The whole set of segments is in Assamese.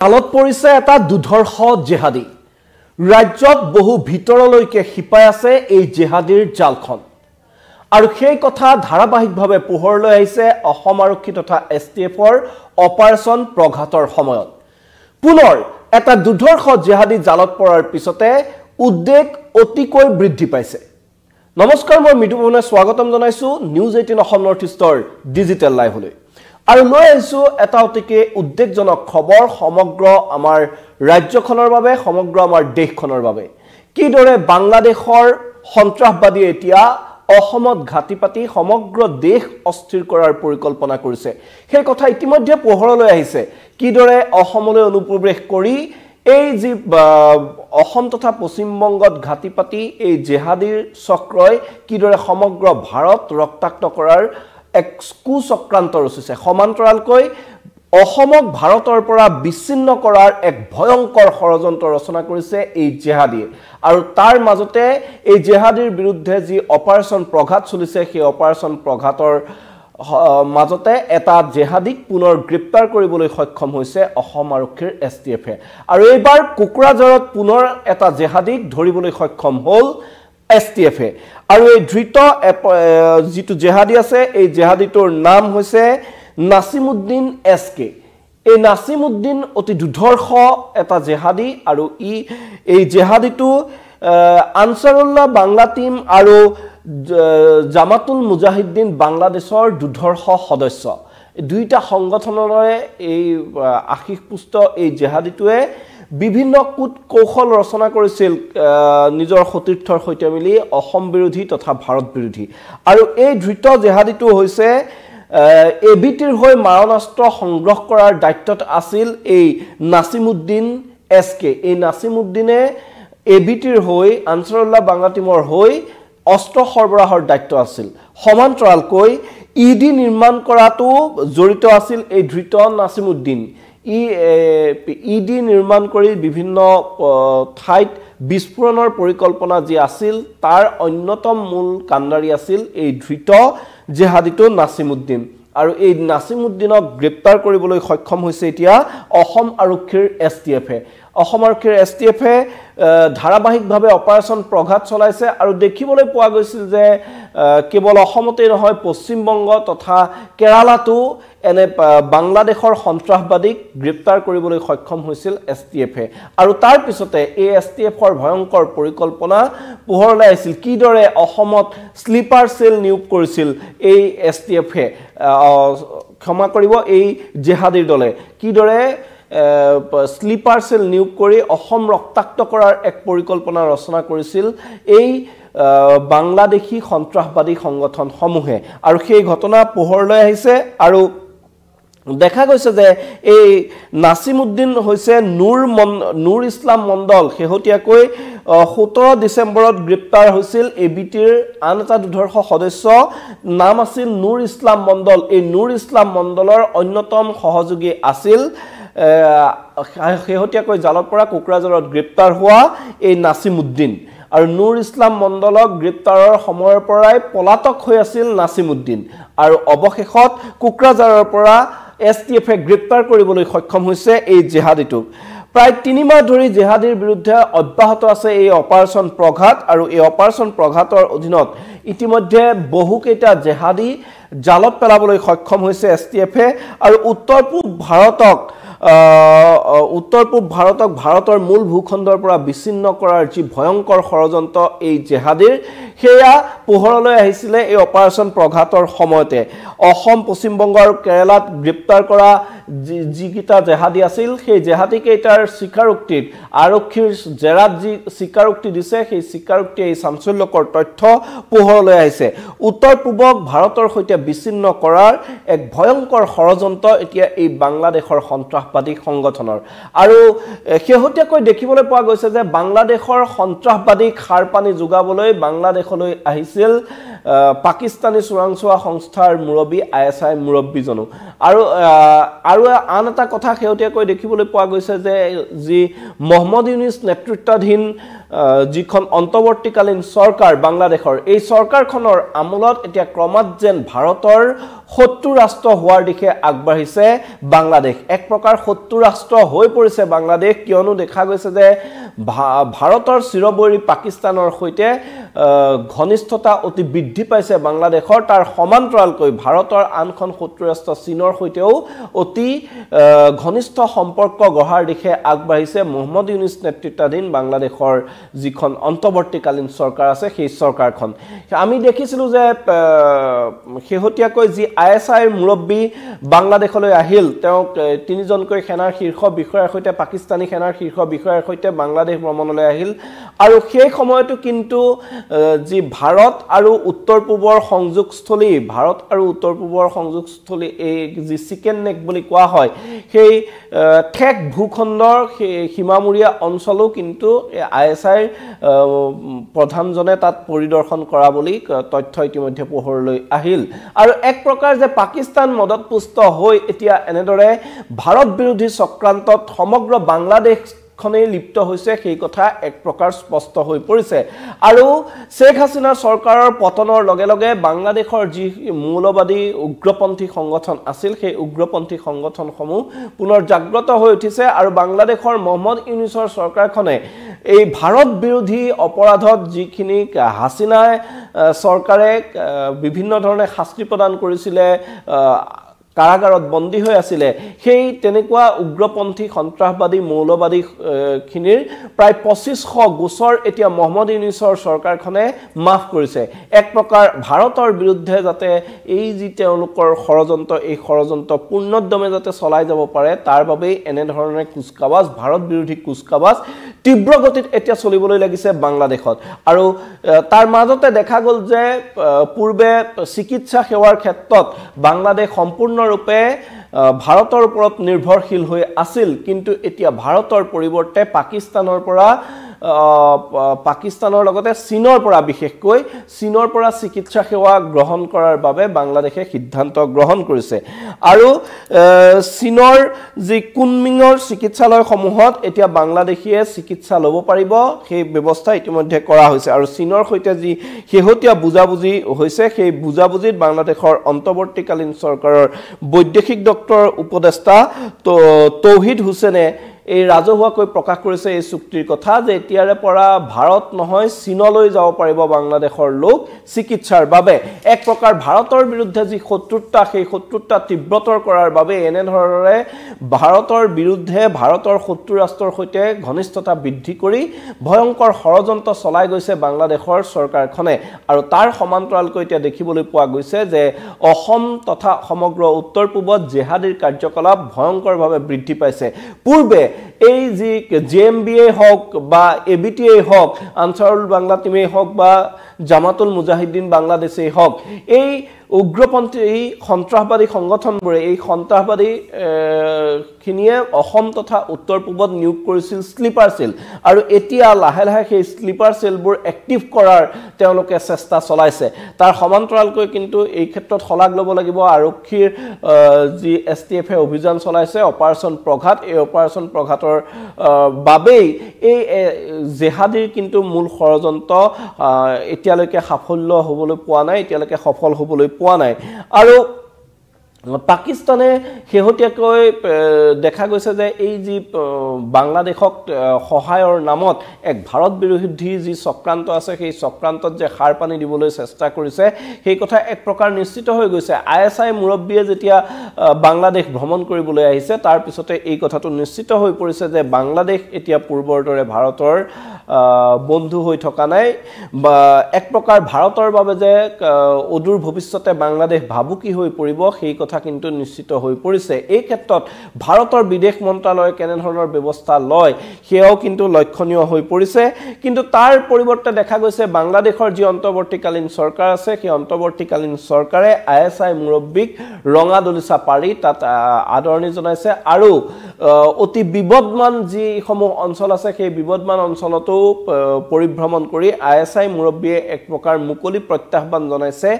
জালত পৰিছে এটা দুধৰ্ষ জেহাদী ৰাজ্যত বহু ভিতৰলৈকে শিপাই আছে এই জেহাদীৰ জালখন আৰু সেই কথা ধাৰাবাহিকভাৱে পোহৰলৈ আহিছে অসম আৰক্ষী তথা এছটিএফৰ অপাৰেচন প্ৰঘাতৰ সময়ত পুনৰ এটা দুধৰ্ষ জেহাদী জালত পৰাৰ পিছতে উদ্বেগ অতিকৈ বৃদ্ধি পাইছে। নমস্কাৰ, মই মৃদুপৱনে স্বাগতম জনাইছো নিউজ 18 অসম নৰ্থ ইষ্টৰ ডিজিটেল লাইভলৈ আৰু লৈ আহিছো এটা অতিকে উদ্বেগজনক খবৰ সমগ্ৰ আমাৰ ৰাজ্যখনৰ বাবে, সমগ্ৰ আমাৰ দেশখনৰ বাবে। কিদৰে বাংলাদেশৰ সন্ত্ৰাসবাদী এতিয়া অসমত ঘাটি পাতি সমগ্ৰ দেশ অস্থিৰ কৰাৰ পৰিকল্পনা কৰিছে সেই কথা ইতিমধ্যে পোহৰলৈ আহিছে। কিদৰে অসমলৈ অনুপ্ৰৱেশ কৰি এই যি অসম তথা পশ্চিমবংগত ঘাটি পাতি এই জেহাদীৰ চক্ৰই কিদৰে সমগ্ৰ ভাৰত ৰক্তাক্ত কৰাৰ এক কুচক্ৰান্ত ৰচিছে। সমান্তৰালকৈ অসমক ভাৰতৰ পৰা বিচ্ছিন্ন কৰাৰ এক ভয়ংকৰ ষড়যন্ত্ৰ ৰচনা কৰিছে এই জেহাদীয়ে আৰু তাৰ মাজতে এই জেহাদীৰ বিৰুদ্ধে যি অপাৰেচন প্ৰঘাত চলিছে সেই অপাৰেচন প্ৰঘাতৰ মাজতে এটা জেহাদীক পুনৰ গ্ৰেপ্তাৰ কৰিবলৈ সক্ষম হৈছে অসম আৰক্ষীৰ এছটিএফে আৰু এইবাৰ কোকৰাঝাৰত পুনৰ এটা জেহাদীক ধৰিবলৈ সক্ষম হ'ল এছটিএফে আৰু এই ধৃত যিটো জেহাদী আছে এই জেহাদীটোৰ নাম হৈছে নাছিমুদ্দিন এছকে। এই নাছিমুদ্দিন অতি দুধৰ্ষ এটা জেহাদী আৰু এই জেহাদীটো আনসাৰুল্লাহ বাংলা টিম আৰু জামাতুল মুজাহিদ্দিন বাংলাদেশৰ দুধৰ্ষ সদস্য দুইটা সংগঠনৰে এই আশীষপুষ্ট এই জেহাদীটোৱে বিভিন্ন কূট কৌশল ৰচনা কৰিছিল নিজৰ সতীৰ্থৰ সৈতে মিলি অসম বিৰোধী তথা ভাৰত বিৰোধী আৰু এই ধৃত জেহাদীটো হৈছে এবিটিৰ হৈ মাৰণাস্ত্ৰ সংগ্ৰহ কৰাৰ দায়িত্বত আছিল এই নাছিমুদ্দিন এছকে। এই নাছিমুদ্দিনে এবিটিৰ হৈ আনসাৰুল্লাহ বাংলা টিমৰ হৈ অস্ত্ৰ সৰবৰাহৰ দায়িত্ব আছিল। সমান্তৰালকৈ ইডি নিৰ্মাণ কৰাটো জড়িত আছিল এই ধৃত নাছিমুদ্দিন। ইডি নিৰ্মাণ কৰি বিভিন্ন ঠাইত বিস্ফোৰণৰ পৰিকল্পনা যি আছিল তাৰ অন্যতম মূল কাণ্ডাৰী আছিল এই ধৃত জেহাদীটো নাছিমুদ্দিন আৰু এই নাছিমুদ্দিনক গ্ৰেপ্তাৰ কৰিবলৈ সক্ষম হৈছে এতিয়া অসম আৰক্ষীৰ এছটিএফে। অসম আৰক্ষীৰ এছটিএফে ধাৰাবাহিকভাৱে অপাৰেচন প্ৰঘাত চলাইছে আৰু দেখিবলৈ পোৱা গৈছিল যে কেৱল অসমতেই নহয় পশ্চিমবংগ তথা কেৰালাতো এনে বাংলাদেশৰ সন্ত্ৰাসবাদীক গ্ৰেপ্তাৰ কৰিবলৈ সক্ষম হৈছিল এছটিএফে আৰু তাৰ পিছতে এই এছটিএফৰ ভয়ংকৰ পৰিকল্পনা পোহৰলৈ আহিছিল। কিদৰে অসমত স্লিপাৰ সেল নিয়োগ কৰিছিল এই এছটিএফে, ক্ষমা কৰিব এই জেহাদীৰ দলে কিদৰে স্লিপাৰ সেল নিয়োগ কৰি অসম ৰক্তাক্ত কৰাৰ এক পৰিকল্পনা ৰচনা কৰিছিল এই বাংলাদেশী সন্ত্ৰাসবাদী সংগঠনসমূহে আৰু সেই ঘটনা পোহৰলৈ আহিছে আৰু দেখা গৈছে যে এই নাছিমুদ্দিন হৈছে নুৰ ইছলাম মণ্ডল শেহতীয়াকৈ 17 ডিচেম্বৰত গ্ৰেপ্তাৰ হৈছিল এবিটিৰ আন এটা দুধৰ্ষ সদস্য নাম আছিল নুৰ ইছলাম মণ্ডল। এই নুৰ ইছলাম মণ্ডলৰ অন্যতম সহযোগী আছিল শেহতীয়াকৈ জালত পৰা কোকৰাঝাৰত গ্ৰেপ্তাৰ হোৱা এই নাছিমুদ্দিন আৰু নুৰ ইছলাম মণ্ডলক গ্ৰেপ্তাৰৰ সময়ৰ পৰাই পলাতক হৈ আছিল নাছিমুদ্দিন আৰু অৱশেষত কোকৰাঝাৰৰ পৰা এছটিএফে গ্ৰেপ্তাৰ কৰিবলৈ সক্ষম হৈছে এই জেহাদীটোক। প্ৰায় 3 মাহ ধৰি জেহাদীৰ বিৰুদ্ধে অব্যাহত আছে এই অপাৰেচন প্ৰঘাত আৰু এই অপাৰেচন প্ৰঘাতৰ অধীনত ইতিমধ্যে বহুকেইটা জেহাদী জালত পেলাবলৈ সক্ষম হৈছে এছটিএফে আৰু উত্তৰ পূব ভাৰতক ভাৰতৰ মূল ভূখণ্ডৰ পৰা বিচ্ছিন্ন কৰাৰ যি ভয়ংকৰ ষড়যন্ত্ৰ এই জেহাদীৰ সেয়া পোহৰলৈ আহিছিলে এই অপাৰেচন প্ৰঘাতৰ সময়তে। অসম পশ্চিমবংগ আৰু কেৰালাত গ্ৰেপ্তাৰ কৰা যিকেইটা জেহাদী আছিল সেই জেহাদীকেইটাৰ স্বীকাৰোক্তিত আৰক্ষীৰ জেৰাত যি স্বীকাৰোক্তি দিছে সেই স্বীকাৰোক্তিয়ে এই চাঞ্চল্যকৰ তথ্য পোহৰলৈ আহিছে। উত্তৰ পূবক ভাৰতৰ সৈতে বিচ্ছিন্ন কৰাৰ এক ভয়ংকৰ ষড়যন্ত্ৰ এতিয়া এই বাংলাদেশৰ সন্ত্ৰাসবাদী সংগঠনৰ আৰু শেহতীয়াকৈ দেখিবলৈ পোৱা গৈছে যে বাংলাদেশৰ সন্ত্ৰাসবাদীক সাৰ পানী যোগাবলৈ বাংলাদেশলৈ আহিছিল পাকিস্তানী চোৰাংচোৱা সংস্থাৰ মুৰব্বী ISI মুৰব্বীজনো আৰু আন এটা কথা শেহতীয়াকৈ দেখিবলৈ পোৱা গৈছে যে যি মোহাম্মদ ইউনুছ নেতৃত্বাধীন যিখন অন্তৰ্বৰ্তীকালীন চৰকাৰ বাংলাদেশৰ এই চৰকাৰখনৰ আমলত এতিয়া ক্ৰমাৎ যেন ভাৰতৰ শত্ৰু ৰাষ্ট্ৰ হোৱাৰ দিশে আগবাঢ়িছে বাংলাদেশ এক প্ৰকাৰ শত্ৰু ৰাষ্ট্ৰ হৈ পৰিছে বাংলাদেশ কিয়নো দেখা গৈছে যে ভাৰতৰ চিৰবৈৰী পাকিস্তানৰ সৈতে ঘনিষ্ঠতা অতি বৃদ্ধি পাইছে বাংলাদেশৰ তাৰ সমান্তৰালকৈ ভাৰতৰ আনখন শত্ৰু ৰাষ্ট্ৰ চীনৰ সৈতেও অতি ঘনিষ্ঠ সম্পৰ্ক গঢ়াৰ দিশে আগবাঢ়িছে মহম্মদ ইউনুছ নেতৃত্বাধীন বাংলাদেশৰ যিখন অন্তৰ্বৰ্তীকালীন চৰকাৰ আছে সেই চৰকাৰখন আমি দেখিছিলো যে শেহতীয়াকৈ যি আইএসআইৰ মুৰব্বী বাংলাদেশলৈ আহিল তেওঁক তিনিজনকৈ সেনাৰ শীৰ্ষ বিষয়াৰ সৈতে পাকিস্তানী সেনাৰ শীৰ্ষ বিষয়াৰ সৈতে বাংলাদেশ ভ্ৰমণলৈ আহিল আৰু সেই সময়তো কিন্তু যি ভাৰত আৰু উত্তৰ পূবৰ সংযোগস্থলী ভাৰত আৰু উত্তৰ পূবৰ সংযোগস্থলী এই যি চিকেন নেক বুলি কোৱা হয় সেই ঠেক ভূখণ্ডৰ সীমামূৰীয়া অঞ্চলো কিন্তু আইএসআইৰ প্ৰধানজনে তাত পৰিদৰ্শন কৰা বুলি তথ্য ইতিমধ্যে পোহৰলৈ আহিল আৰু এক প্ৰকাৰ যে পাকিস্তান মদতপুষ্ট হৈ এতিয়া এনেদৰে ভাৰত বিৰোধী চক্ৰান্তত সমগ্ৰ বাংলাদেশ খনেই লিপ্ত হৈছে সেই কথা এক প্ৰকাৰ স্পষ্ট হৈ পৰিছে আৰু শেখ হাসিনাৰ চৰকাৰৰ পতনৰ লগে লগে বাংলাদেশৰ যি মৌলবাদী উগ্ৰপন্থী সংগঠন আছিল সেই উগ্ৰপন্থী সংগঠনসমূহ পুনৰ জাগ্ৰত হৈ উঠিছে আৰু বাংলাদেশৰ মহম্মদ ইউনুছৰ চৰকাৰখনে এই ভাৰত বিৰোধী অপৰাধত যিখিনি হাসিনাৰ চৰকাৰে বিভিন্ন ধৰণে শাস্তি প্ৰদান কৰিছিলে কাৰাগাৰত বন্দী হৈ আছিল সেই তেনেকুৱা উগ্ৰপন্থী সন্ত্ৰাসবাদী মৌলবাদী খিনিৰ প্ৰায় 2500 গোচৰ এতিয়া মহম্মদ ইউনুছৰ চৰকাৰখনে মাফ কৰিছে এক প্ৰকাৰ ভাৰতৰ বিৰুদ্ধে যাতে এই যি তেওঁলোকৰ ষড়যন্ত্ৰ এই ষড়যন্ত্ৰ পূৰ্ণোদ্যমে যাতে চলাই যাব পাৰে তাৰ বাবে এনে ধৰণে কুচকাৱাজ ভাৰত বিৰোধী কুচকাৱাজ তীব্ৰ গতিত এতিয়া চলিবলৈ লাগিছে বাংলাদেশত আৰু তাৰ মাজতে দেখা গল যে পূৰ্বে চিকিৎসা সেৱাৰ ক্ষেত্ৰত বাংলাদেশ সম্পূৰ্ণ ৰূপে ভাৰতৰ ওপৰত নিৰ্ভৰশীল হৈ আছিল কিন্তু এতিয়া ভাৰতৰ পৰিৱৰ্তে পাকিস্তানৰ লগতে চীনৰ পৰা বিশেষকৈ চীনৰ পৰা চিকিৎসা সেৱা গ্ৰহণ কৰাৰ বাবে বাংলাদেশে সিদ্ধান্ত গ্ৰহণ কৰিছে আৰু চীনৰ যি কুনমিঙৰ চিকিৎসালয়সমূহত এতিয়া বাংলাদেশীয়ে চিকিৎসা ল'ব পাৰিব সেই ব্যৱস্থা ইতিমধ্যে কৰা হৈছে আৰু চীনৰ সৈতে যি শেহতীয়া বুজাবুজি হৈছে সেই বুজাবুজিত বাংলাদেশৰ অন্তৰ্বৰ্তীকালীন চৰকাৰৰ বৈদেশিক দপ্তৰৰ উপদেষ্টা তৌহিদ হুছেইনে এই ৰাজহুৱাকৈ প্ৰকাশ কৰিছে এই চুক্তিৰ কথা যে এতিয়াৰে পৰা ভাৰত নহয় চীনলৈ যাব পাৰিব বাংলাদেশৰ লোক চিকিৎসাৰ বাবে এক প্ৰকাৰ ভাৰতৰ বিৰুদ্ধে যি শত্ৰুতা সেই শত্ৰুতা তীব্ৰতৰ কৰাৰ বাবে এনে ধৰণে ভাৰতৰ বিৰুদ্ধে ভাৰতৰ শত্ৰু ৰাষ্ট্ৰৰ সৈতে ঘনিষ্ঠতা বৃদ্ধি কৰি ভয়ংকৰ ষড়যন্ত্ৰ চলাই গৈছে বাংলাদেশৰ চৰকাৰখনে আৰু তাৰ সমান্তৰালকৈ এতিয়া দেখিবলৈ পোৱা গৈছে যে অসম তথা সমগ্ৰ উত্তৰ পূবত জেহাদীৰ কাৰ্যকলাপ ভয়ংকৰভাৱে বৃদ্ধি পাইছে পূৰ্বে এই যি জেএমবিএ হওক বা এবিটিএ হওক আনসাৰুল বাংলা টিমে হওক বা জামাতুল মুজাহিদিন বাংলাদেশে হওক এই উগ্ৰপন্থী সন্ত্ৰাসবাদী সংগঠনবোৰে এই সন্ত্ৰাসবাদী খিনিয়ে অসম তথা উত্তৰ পূবত নিয়োগ কৰিছিল স্লিপাৰ সেল আৰু এতিয়া লাহে লাহে সেই স্লিপাৰ সেলবোৰ এক্টিভ কৰাৰ তেওঁলোকে চেষ্টা চলাইছে তাৰ সমান্তৰালকৈ কিন্তু এই ক্ষেত্ৰত হলাগ ল'ব লাগিব আৰক্ষীৰ যি এছটিএফে অভিযান চলাইছে অপাৰেচন প্ৰঘাত এই অপাৰেচন প্ৰঘাতৰ বাবেই এই জেহাদীৰ কিন্তু মূল ষড়যন্ত্ৰ এতিয়ালৈকে সাফল্য হ'বলৈ পোৱা নাই এতিয়ালৈকে সফল হ'বলৈ পোৱা নাই আৰু পাকিস্তানে শেহতীয়াকৈ দেখা গৈছে যে এই যি বাংলাদেশক সহায়ৰ নামত এক ভাৰত বিৰোধী যি চক্ৰান্ত আছে সেই চক্ৰান্তত যে সাৰ পানী দিবলৈ চেষ্টা কৰিছে সেই কথা এক প্ৰকাৰ নিশ্চিত হৈ গৈছে আইএসআই মুৰব্বীয়ে যেতিয়া বাংলাদেশ ভ্ৰমণ কৰিবলৈ আহিছে তাৰ পিছতে এই কথাটো নিশ্চিত হৈ পৰিছে যে বাংলাদেশ এতিয়া পূৰ্বৰ দৰে ভাৰতৰ বন্ধু হৈ থকা নাই বা এক প্ৰকাৰ ভাৰতৰ বাবে যে অদূৰ ভৱিষ্যতে বাংলাদেশ ভাবুকি হৈ পৰিব সেই কথা কিন্তু নিশ্চিত হৈ পৰিছে এই ক্ষেত্ৰত ভাৰতৰ বিদেশ মন্ত্ৰালয়ে কেনে ধৰণৰ ব্যৱস্থা লয় সেয়াও কিন্তু লক্ষণীয় হৈ পৰিছে কিন্তু তাৰ পৰিৱৰ্তে দেখা গৈছে বাংলাদেশৰ যি অন্তৰ্বৰ্তীকালীন চৰকাৰ আছে সেই অন্তৰ্বৰ্তীকালীন চৰকাৰে আইএসআই মুৰব্বীক ৰঙা দলিচা পাৰি তাত আদৰণি জনাইছে আৰু অতি বিবদমান যি সমূহ অঞ্চল আছে সেই বিবদমান অঞ্চলতো পৰিভ্ৰমণ কৰি আইএসআই মুৰব্বীয়ে এক প্ৰকাৰ মুকলি প্ৰত্যাহ্বান জনাইছে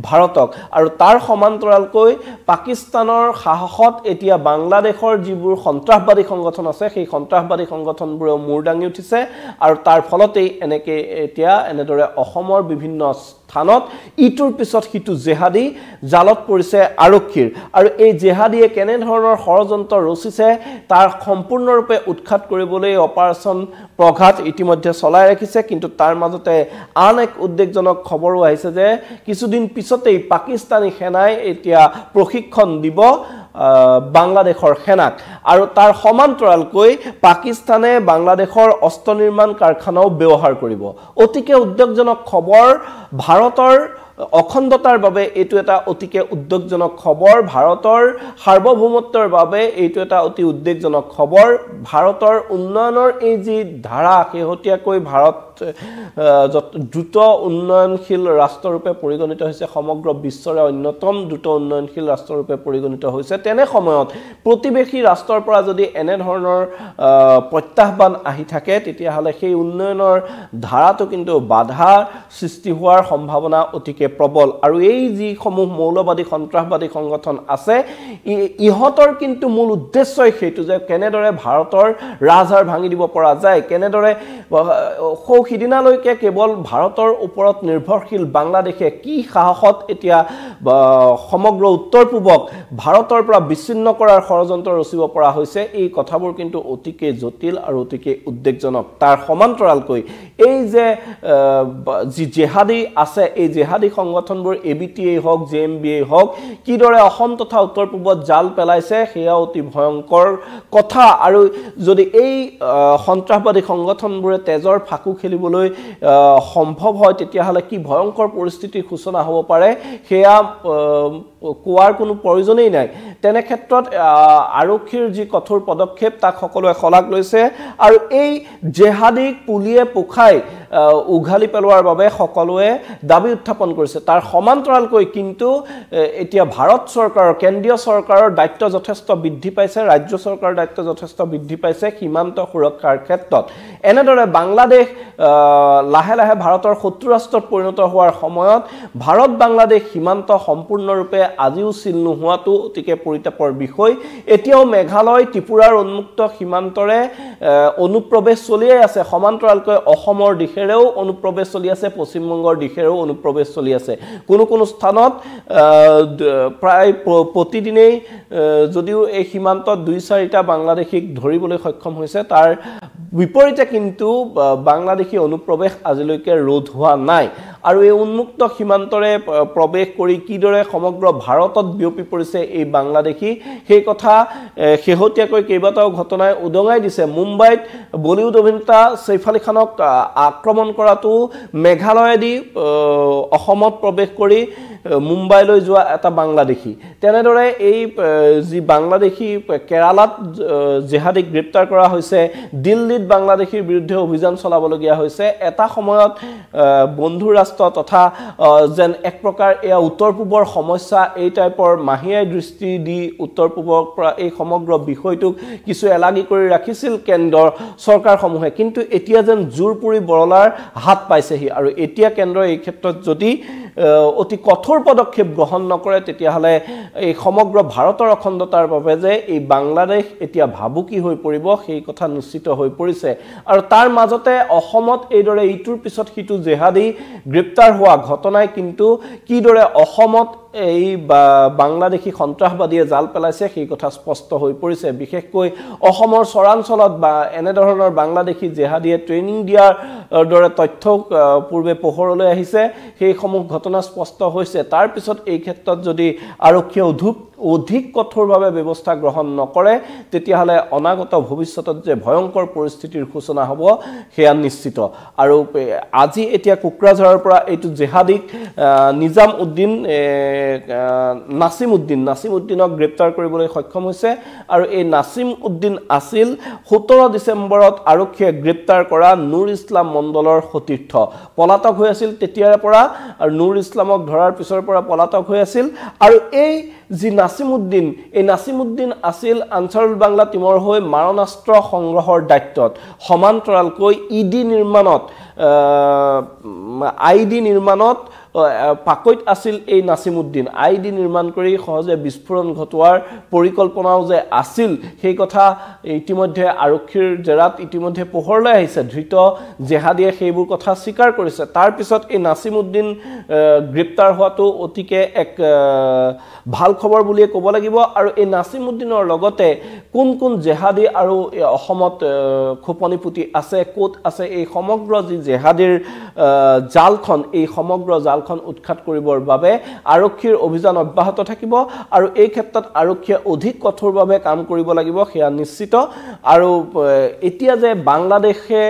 ভাৰতক আৰু তাৰ সমান্তৰালকৈ পাকিস্তানৰ সাহসত এতিয়া বাংলাদেশৰ যিবোৰ সন্ত্ৰাসবাদী সংগঠন আছে সেই সন্ত্ৰাসবাদী সংগঠনবোৰে মূৰ দাঙি উঠিছে আৰু তাৰ ফলতেই এনেকৈ এতিয়া এনেদৰে অসমৰ বিভিন্ন স্থানত ইটোৰ পিছত সিটো জেহাদী জালত পৰিছে আৰক্ষীৰ আৰু এই জেহাদীয়ে কেনে ধৰণৰ ষড়যন্ত্ৰ ৰচিছে তাৰ সম্পূৰ্ণৰূপে উৎখাত কৰিবলৈ অপাৰেচন প্ৰঘাত ইতিমধ্যে চলাই ৰাখিছে কিন্তু তাৰ মাজতে আন এক উদ্বেগজনক খবৰো আহিছে যে কিছুদিন পিছতেই পাকিস্তানী সেনাই এতিয়া প্ৰশিক্ষণ দিব বাংলাদেশৰ সেনাক আৰু তাৰ সমান্তৰালকৈ পাকিস্তানে বাংলাদেশৰ অস্ত্ৰ নিৰ্মাণ কাৰখানাও ব্যৱহাৰ কৰিব অতিকে উদ্বেগজনক খবৰ ভাৰতৰ অখণ্ডতাৰ বাবে এইটো এটা অতিকে উদ্বেগজনক খবৰ ভাৰতৰ সাৰ্বভৌমত্বৰ বাবে এইটো এটা অতি উদ্বেগজনক খবৰ ভাৰতৰ উন্নয়নৰ এই যি ধাৰা শেহতীয়াকৈ ভাৰত দ্ৰুত উন্নয়নশীল ৰাষ্ট্ৰৰূপে পৰিগণিত হৈছে সমগ্ৰ বিশ্বৰে অন্যতম দ্ৰুত উন্নয়নশীল ৰাষ্ট্ৰৰূপে পৰিগণিত হৈছে তেনে সময়ত প্ৰতিবেশী ৰাষ্ট্ৰৰ পৰা যদি এনে ধৰণৰ প্ৰত্যাহ্বান আহি থাকে তেতিয়াহলে সেই উন্নয়নৰ ধাৰাটো কিন্তু বাধা সৃষ্টি হোৱাৰ সম্ভাৱনা অতিকে প্ৰবল আৰু এই যি সমূহ মৌলবাদী সন্ত্ৰাসবাদী সংগঠন আছে ইহতৰ কিন্তু মূল উদ্দেশ্যই সেইটো যে কেনেদৰে ভাৰতৰ ৰাজহাড় ভাঙি দিব পৰা যায় কেনেদৰে সিদিনালৈকে কেৱল ভাৰতৰ ওপৰত নিৰ্ভৰশীল বাংলাদেশে কি সাহসত এতিয়া সমগ্ৰ উত্তৰ পূবক ভাৰতৰ পৰা বিচ্ছিন্ন কৰাৰ ষড়যন্ত্ৰ ৰচিব পৰা হৈছে এই কথাবোৰ কিন্তু অতিকে জটিল আৰু অতিকে উদ্বেগজনক তাৰ সমান্তৰালকৈ এই যে যি জেহাদী আছে এই জেহাদী সংগঠনবোৰ এবিটিএ হওক জেএমবিএ হওক কিদৰে অসম তথা উত্তৰ পূবত জাল পেলাইছে সেয়া অতি ভয়ংকৰ কথা আৰু যদি এই সন্ত্ৰাসবাদী সংগঠনবোৰে তেজৰ ফাকু খেলিবলৈ সম্ভৱ হয় তেতিয়াহলে কি ভয়ংকৰ পৰিস্থিতিৰ সূচনা হ'ব পাৰে সেয়া কোৱাৰ কোনো প্ৰয়োজনেই নাই তেনে ক্ষেত্ৰত আৰক্ষীৰ যি কঠোৰ পদক্ষেপ তাক সকলোৱে খলাগ লৈছে আৰু এই জেহাদীক পুলিয়ে পোখাই উঘালি পেলোৱাৰ বাবে সকলোৱে দাবী উত্থাপন কৰিছে তাৰ সমান্তৰালকৈ কিন্তু এতিয়া ভাৰত চৰকাৰৰ কেন্দ্ৰীয় চৰকাৰৰ দায়িত্ব যথেষ্ট বৃদ্ধি পাইছে ৰাজ্য চৰকাৰৰ দায়িত্ব যথেষ্ট বৃদ্ধি পাইছে সীমান্ত সুৰক্ষাৰ ক্ষেত্ৰত এনেদৰে বাংলাদেশ লাহে লাহে ভাৰতৰ শত্ৰু ৰাষ্ট্ৰত পৰিণত হোৱাৰ সময়ত ভাৰত বাংলাদেশ সীমান্ত সম্পূৰ্ণৰূপে আজিও চিল নোহোৱাটো অতিকে পৰিতাপৰ বিষয় এতিয়াও মেঘালয় ত্ৰিপুৰাৰ উন্মুক্ত সীমান্তৰে অনুপ্ৰৱেশ চলিয়ে আছে সমান্তৰালকৈ অসমৰ দিশেৰেও অনুপ্ৰৱেশ চলি আছে পশ্চিমবংগৰ দিশেৰেও অনুপ্ৰৱেশ চলি আছে কোনো স্থানত প্ৰায় প্ৰতিদিনেই যদিও এই সীমান্তত 2-4টা বাংলাদেশীক ধৰিবলৈ সক্ষম হৈছে তাৰ বিপৰীতে কিন্তু বাংলাদেশী অনুপ্ৰৱেশ আজিলৈকে ৰোধ হোৱা নাই আৰু এই উন্মুক্ত সীমান্তৰে প্ৰৱেশ কৰি কিদৰে সমগ্ৰ ভাৰতত বিয়পি পৰিছে এই বাংলাদেশী সেই কথা শেহতীয়াকৈ কেইবাটাও ঘটনাই উদঙাই দিছে মুম্বাইত বলিউড অভিনেতা সৈফ আলী খানক আক্ৰমণ কৰাটো মেঘালয়েদি অসমত প্ৰৱেশ কৰি মুম্বাইলৈ যোৱা এটা বাংলাদেশী তেনেদৰে এই যি বাংলাদেশী কেৰালাত জেহাদীক গ্ৰেপ্তাৰ কৰা হৈছে দিল্লীত বাংলাদেশীৰ বিৰুদ্ধে অভিযান চলাবলগীয়া হৈছে এটা সময়ত বন্ধু ৰাষ্ট্ৰ তথা যেন এক প্ৰকাৰ এয়া উত্তৰ পূবৰ সমস্যা এই টাইপৰ মাহিয়াই দৃষ্টি দি উত্তৰ পূবৰ পৰা এই সমগ্ৰ বিষয়টোক কিছু এলাগি কৰি ৰাখিছিল কেন্দ্ৰৰ চৰকাৰসমূহে কিন্তু এতিয়া যেন জোৰপুৰি বৰলাৰ হাত পাইছেহি আৰু এতিয়া কেন্দ্ৰই এই ক্ষেত্ৰত যদি অতি কঠোৰ পদক্ষেপ গ্ৰহণ নকৰে তেতিয়াহলে এই সমগ্ৰ ভাৰতৰ অখণ্ডতাৰ বাবে যে এই বাংলাদেশ এতিয়া ভাবুকি হৈ পৰিব সেই কথা নিশ্চিত হৈ পৰিছে আৰু তাৰ মাজতে অসমত এইদৰে ইটোৰ পিছত সিটো জেহাদী গ্ৰেপ্তাৰ হোৱা ঘটনাই কিন্তু কিদৰে অসমত এই বাংলাদেশী সন্ত্ৰাসবাদীয়ে জাল পেলাইছে সেই কথা স্পষ্ট হৈ পৰিছে বিশেষকৈ অসমৰ চৰাঞ্চলত বা এনে ধৰণৰ বাংলাদেশী জেহাদীয়ে ট্ৰেইনিং দিয়াৰ দৰে তথ্য পূৰ্বে পোহৰলৈ আহিছে সেই সমূহ ঘটনা স্পষ্ট হৈছে তাৰ পিছত এই ক্ষেত্ৰত যদি আৰক্ষীয়ে অধিক কঠোৰভাৱে ব্যৱস্থা গ্ৰহণ নকৰে তেতিয়াহলে অনাগত ভৱিষ্যতত যে ভয়ংকৰ পৰিস্থিতিৰ সূচনা হ'ব সেয়া নিশ্চিত আৰু আজি এতিয়া কোকৰাঝাৰৰ পৰা এইটো জেহাদীক নাছিম উদ্দিনক গ্ৰেপ্তাৰ কৰিবলৈ সক্ষম হৈছে আৰু এই নাছিম উদ্দিন আছিল 17 ডিচেম্বৰত আৰক্ষীয়ে গ্ৰেপ্তাৰ কৰা নুৰ ইছলাম মণ্ডলৰ সতীৰ্থ পলাতক হৈ আছিল তেতিয়াৰ পৰা আৰু নুৰ ইছলামক ধৰাৰ পিছৰ পৰা পলাতক হৈ আছিল আৰু এই যি নাছিমুদ্দিন এই নাছিমুদ্দিন আছিল আনসাৰুল বাংলা টিমৰ হৈ মাৰণাস্ত্ৰ সংগ্ৰহৰ দায়িত্বত সমান্তৰালকৈ ইডি নিৰ্মাণত আইডি নিৰ্মাণত পাকৈত আছিল এই নাছিমুদ্দিন আইডি নিৰ্মাণ কৰি সহজে বিস্ফোৰণ ঘটোৱাৰ পৰিকল্পনাও যে আছিল সেই কথা ইতিমধ্যে আৰক্ষীৰ জেৰাত ইতিমধ্যে পোহৰলৈ আহিছে ধৃত জেহাদীয়ে সেইবোৰ কথা স্বীকাৰ কৰিছে তাৰ পিছত এই নাছিমুদ্দিন গ্ৰেপ্তাৰ হোৱাটো অতিকে এক ভাল খবৰ বুলিয়ে ক'ব লাগিব আৰু এই নাছিমুদ্দিনৰ লগতে কোন কোন জেহাদী আৰু অসমত খোপনি পুতি আছে ক'ত আছে এই সমগ্ৰ যি জেহাদীৰ জালখন এই সমগ্ৰ জালখন উৎখাত কৰিবৰ বাবে আৰক্ষীৰ অভিযান অব্যাহত থাকিব আৰু এই ক্ষেত্ৰত আৰক্ষীয়ে অধিক কঠোৰভাৱে কাম কৰিব লাগিব সেয়া নিশ্চিত আৰু এতিয়া যে বাংলাদেশে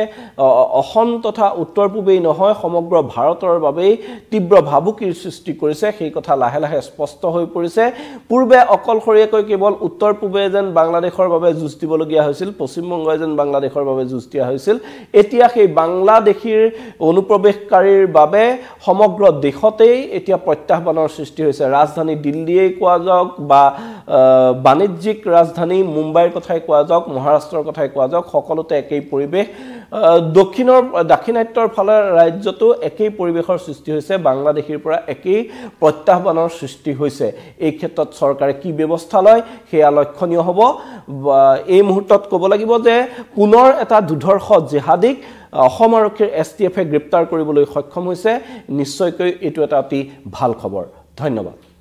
অসম তথা উত্তৰ পূবেই নহয় সমগ্ৰ ভাৰতৰ বাবে তীব্ৰ ভাবুকিৰ সৃষ্টি কৰিছে সেই কথা লাহে লাহে স্পষ্ট হৈ পৰিছে পূৰ্বে অকলশৰীয়াকৈ কেৱল উত্তৰ পূবে যেন বাংলাদেশৰ বাবে যুঁজ দিবলগীয়া হৈছিল পশ্চিম বংগই যেন বাংলাদেশৰ বাবে যুঁজ দিয়া হৈছিল এতিয়া সেই বাংলাদেশীৰ অনুপ্ৰৱেশকাৰীৰ বাবে সমগ্ৰ দেশতেই এতিয়া প্ৰত্যাহ্বানৰ সৃষ্টি হৈছে ৰাজধানী দিল্লীয়ে কোৱা যাওক বা বাণিজ্যিক ৰাজধানী মুম্বাইৰ কথাই কোৱা যাওক মহাৰাষ্ট্ৰৰ কথাই কোৱা যাওক সকলোতে একেই পৰিৱেশ দাক্ষিণাত্যৰ ফালে ৰাজ্যটো একেই পৰিৱেশৰ সৃষ্টি হৈছে বাংলাদেশীৰ পৰা একেই প্ৰত্যাহ্বানৰ সৃষ্টি হৈছে এই ক্ষেত্ৰত চৰকাৰে কি ব্যৱস্থা লয় সেয়া লক্ষণীয় হ'ব এই মুহূৰ্তত ক'ব লাগিব যে পুনৰ এটা দুধৰ্ষ জেহাদীক অসম আৰক্ষীৰ STF গ্ৰেপ্তাৰ কৰিবলৈ সক্ষম হৈছে নিশ্চয়কৈ এইটো এটা অতি ভাল খবৰ ধন্যবাদ